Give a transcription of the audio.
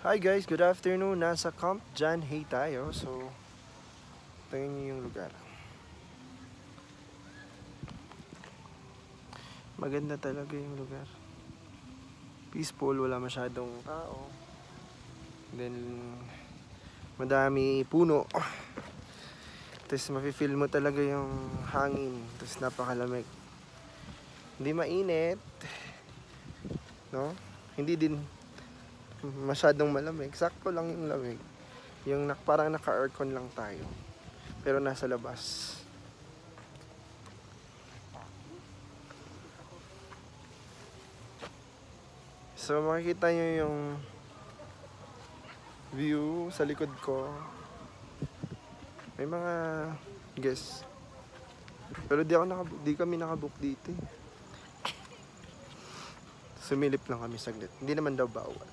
Hi guys, good afternoon. Nasa Camp John Hay tayo. So, tingnan niyo yung lugar. Maganda talaga yung lugar. Peaceful, wala masyadong tao. Then, madami puno. Tapos mafe-feel mo talaga yung hangin. Tapos napakalamig. Hindi mainit. No? Hindi din masyadong malamig. Sakto lang yung lamig. Yung parang naka-aircon lang tayo. Pero nasa labas. So makikita nyo yung view sa likod ko. May mga guests. Pero di kami nakabook dito eh. Sumilip lang kami saglit. Hindi naman daw bawal.